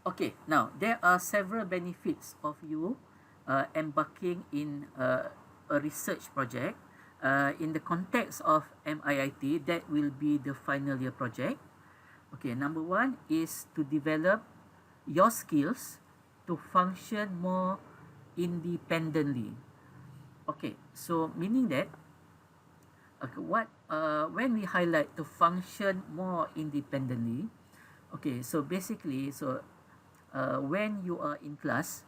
Okay, now there are several benefits of you embarking in a research project. In the context of MIIT, that will be the final year project. Okay, number one is to develop your skills to function more independently. Okay, so meaning that okay, what when we highlight to function more independently, okay, so basically, so when you are in class,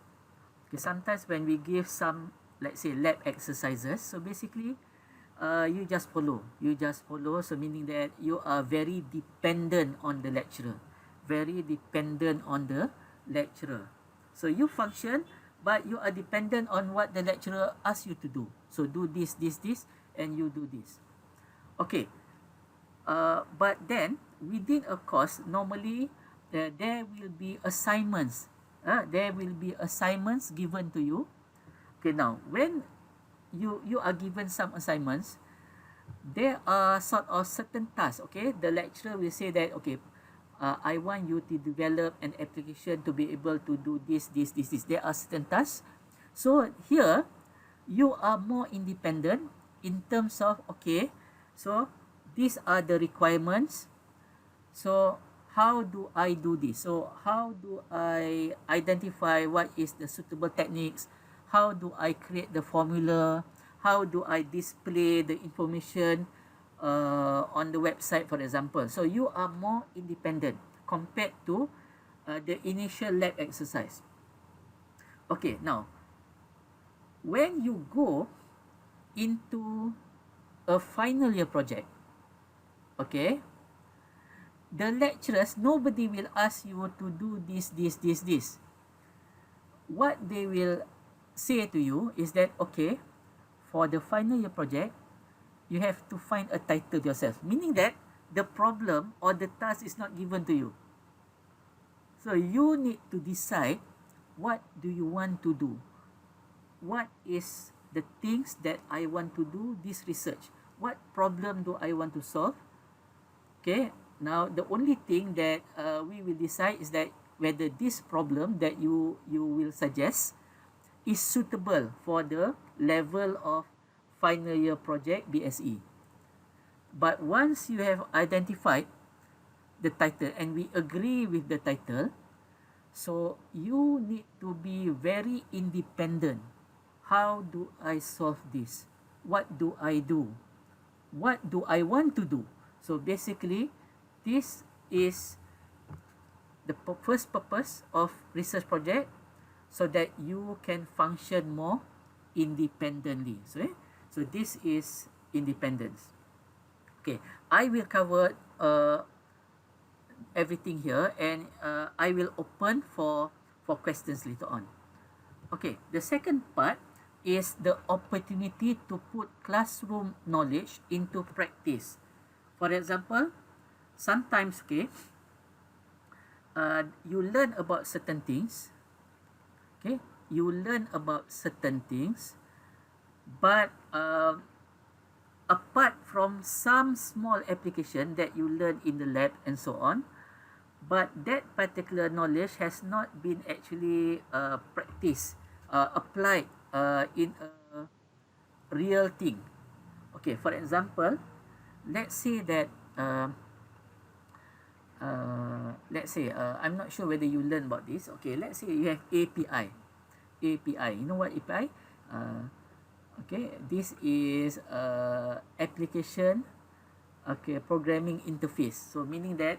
okay, sometimes when we give some, let's say, lab exercises, so basically you just follow, so meaning that you are very dependent on the lecturer, very dependent on the lecturer. So you function, but you are dependent on what the lecturer asks you to do. So do this, and you do this. Okay, but then within a course, normally there will be assignments. There will be assignments given to you. Okay, now when you are given some assignments, there are sort of certain tasks. Okay, the lecturer will say that, okay, I want you to develop an application to be able to do this. There are certain tasks. So here you are more independent in terms of, okay, so these are the requirements. So how do I do this? So how do I identify what is the suitable techniques? How do I create the formula? How do I display the information on the website, for example? So you are more independent compared to the initial lab exercise. Okay, now when you go into a final year project, okay, the lecturers, nobody will ask you to do this. What they will say to you is that, okay, for the final year project, you have to find a title yourself, meaning that the problem or the task is not given to you. So you need to decide, what do you want to do? What is the things that I want to do this research? What problem do I want to solve? Okay, now the only thing that we will decide is that whether this problem that you will suggest is suitable for the level of final year project BSE. But once you have identified the title and we agree with the title, so you need to be very independent. How do I solve this? What do I do? What do I want to do? So basically, this is the first purpose of research project, so that you can function more independently. So this is independence. Okay, I will cover everything here, and I will open for questions later on. Okay, the second part is the opportunity to put classroom knowledge into practice. For example, sometimes, okay, you learn about certain things. Okay, you learn about certain things, but apart from some small application that you learn in the lab and so on, but that particular knowledge has not been actually practiced, applied in a real thing. Okay, for example, let's say that I'm not sure whether you learn about this. Okay, let's say you have API. You know what API? Okay, this is application, okay, programming interface. So meaning that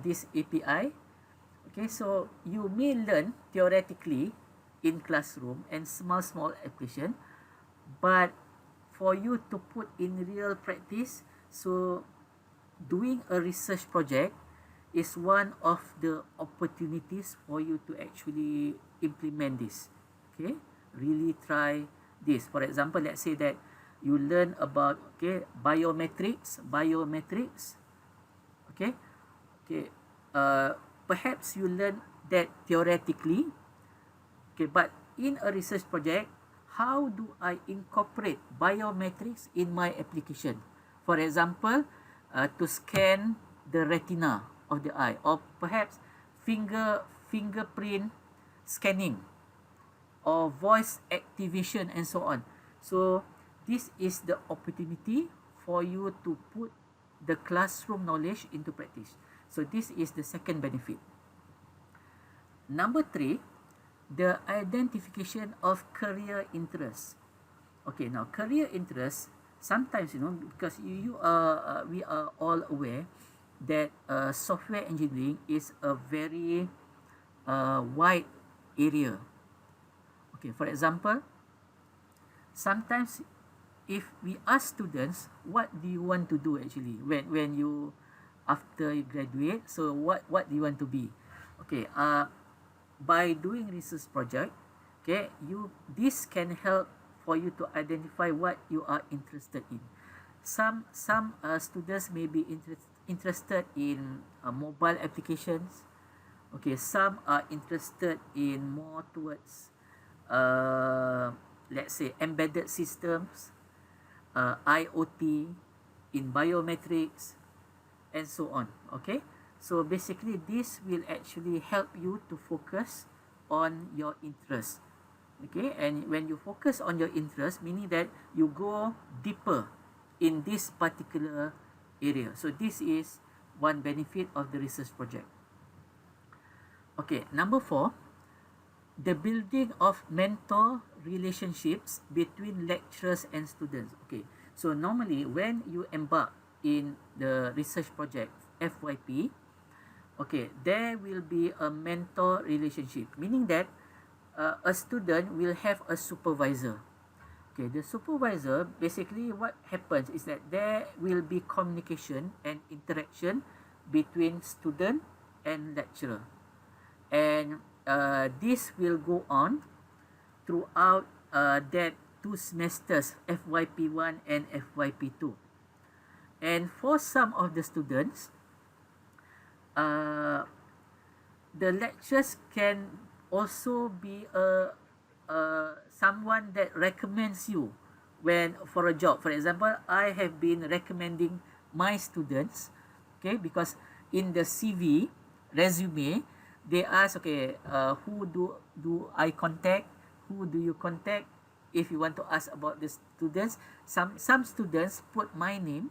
this API, okay, so you may learn theoretically in classroom and small application, but for you to put in real practice, so doing a research project is one of the opportunities for you to actually implement this. Okay, really try this. For example, let's say that you learn about, okay, biometrics. Okay, perhaps you learn that theoretically. Okay, but in a research project, how do I incorporate biometrics in my application? For example, to scan the retina of the eye, or perhaps fingerprint scanning or voice activation and so on. So this is the opportunity for you to put the classroom knowledge into practice. So this is the second benefit. Number 3, the identification of career interests. Okay, now career interests, sometimes, because we are all aware that software engineering is a very wide area. Okay, for example, sometimes if we ask students, what do you want to do actually when you, after you graduate, so what do you want to be? Okay, by doing research project, okay, this can help for you to identify what you are interested in. Some students may be interested in mobile applications. Okay, some are interested in more towards let's say embedded systems, IoT, in biometrics, and so on. Okay, so basically this will actually help you to focus on your interest. Okay, and when you focus on your interest, meaning that you go deeper in this particular area. So this is one benefit of the research project. Okay, number 4, the building of mentor relationships between lecturers and students. Okay, so normally when you embark in the research project FYP, okay, there will be a mentor relationship, meaning that a student will have a supervisor. Okay, the supervisor, basically what happens is that there will be communication and interaction between student and lecturer, and this will go on throughout that 2 semesters, FYP1 and FYP2. And for some of the students, the lecturers can also be someone that recommends you when for a job. For example, I have been recommending my students, okay, because in the CV resume they ask, okay, who do I contact, who do you contact if you want to ask about the students. Some students put my name,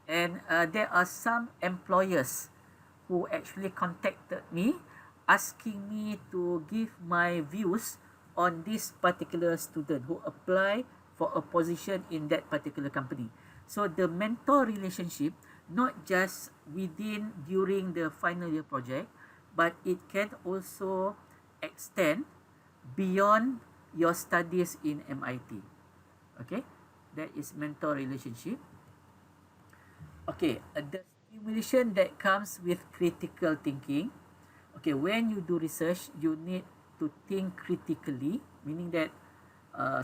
and there are some employers who actually contacted me asking me to give my views on this particular student who apply for a position in that particular company. So the mentor relationship, not just during the final year project, but it can also extend beyond your studies in MIT. Okay, that is mentor relationship. Okay, the stimulation that comes with critical thinking. Okay, when you do research, you need to think critically, meaning that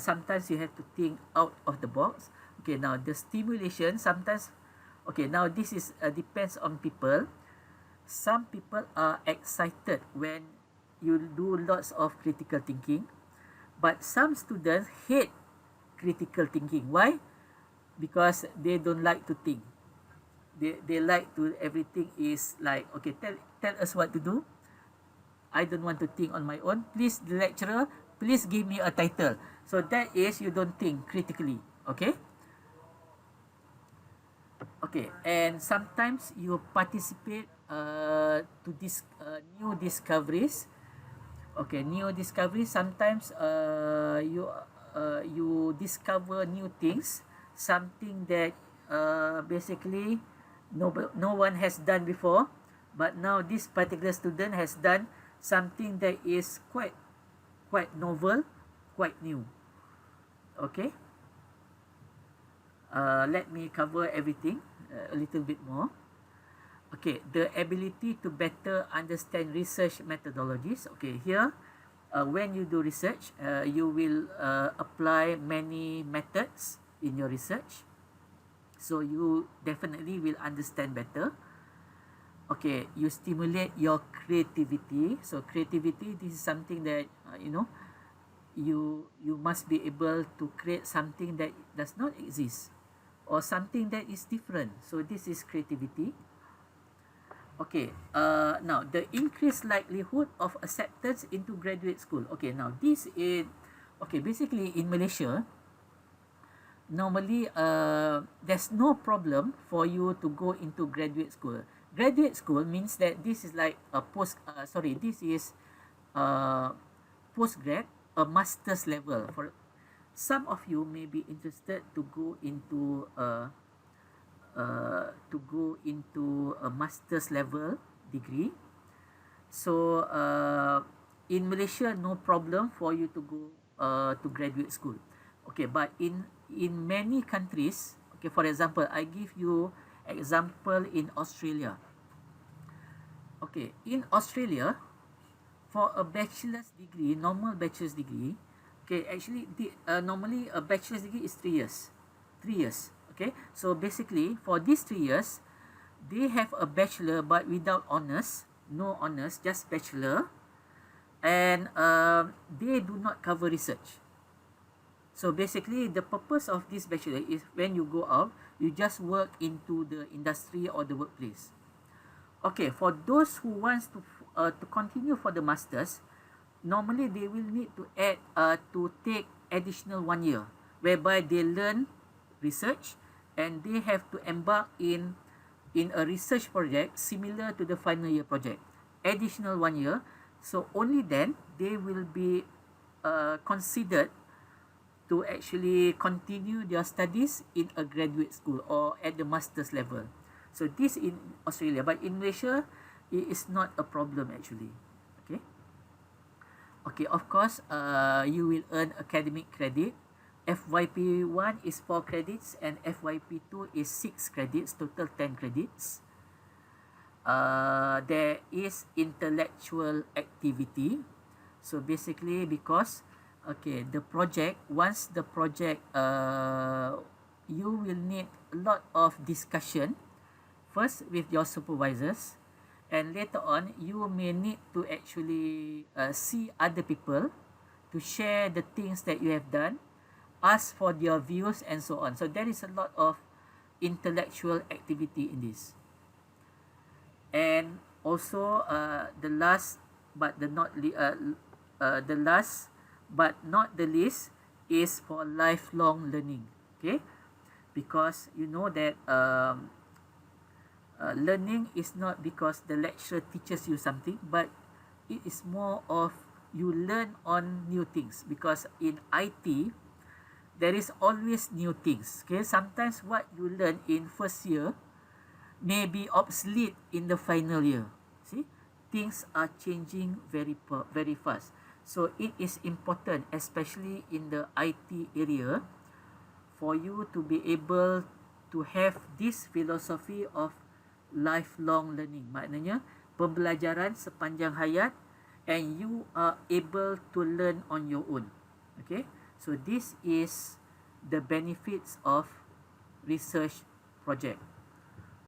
sometimes you have to think out of the box. Okay, now the stimulation sometimes, okay, now this is depends on people. Some people are excited when you do lots of critical thinking, but some students hate critical thinking. Why? Because they don't like to think. They like to, everything is like, okay, tell us what to do. I don't want to think on my own. Please, the lecturer, please give me a title. So that is, you don't think critically. Okay? Okay, and sometimes you participate to this new discoveries. Okay, new discoveries. Sometimes you discover new things, something that basically no one has done before, but now this particular student has done something that is quite novel, quite new. Okay, let me cover everything a little bit more. Okay, the ability to better understand research methodologies. Okay, here when you do research, you will apply many methods in your research, so you definitely will understand better. Okay, you stimulate your creativity. So creativity, this is something that you must be able to create something that does not exist or something that is different. So this is creativity. Okay, now the increased likelihood of acceptance into graduate school. Okay, now this is, okay, basically in Malaysia, normally there's no problem for you to go into graduate school. Graduate school means that this is like a this is uh, postgrad, a master's level. For some of you may be interested to go into a master's level degree. So in Malaysia, no problem for you to go to graduate school. Okay, but in many countries, okay, for example, I give you example in Australia. Okay, in Australia, for a bachelor's degree, normal bachelor's degree, okay, actually normally a bachelor's degree is 3 years. 3 years. Okay, so basically for these 3 years, they have a bachelor but without honors, no honors, just bachelor, and they do not cover research. So basically the purpose of this bachelor is when you go out, you just work into the industry or the workplace. Okay, for those who wants to continue for the masters, normally they will need to add to take additional 1 year, whereby they learn research and they have to embark in a research project similar to the final year project. Additional 1 year, so only then they will be considered to actually continue their studies in a graduate school or at the master's level. So this in Australia, but in Malaysia, it is not a problem actually. Okay. Okay, of course, you will earn academic credit. FYP1 is 4 credits and FYP2 is 6 credits, total 10 credits. There is intellectual activity. So basically because, okay, the project, once the project, you will need a lot of discussion, first with your supervisors, and later on you may need to actually see other people to share the things that you have done, ask for their views and so on. So there is a lot of intellectual activity in this. And also the last but the not the last but not the least is for lifelong learning. Okay, because you know that learning is not because the lecturer teaches you something, but it is more of you learn on new things, because in IT there is always new things. Okay, sometimes what you learn in first year may be obsolete in the final year. See, things are changing very fast. So it is important, especially in the IT area, for you to be able to have this philosophy of lifelong learning. Maknanya pembelajaran sepanjang hayat, and you are able to learn on your own. Okay, so this is the benefits of research project.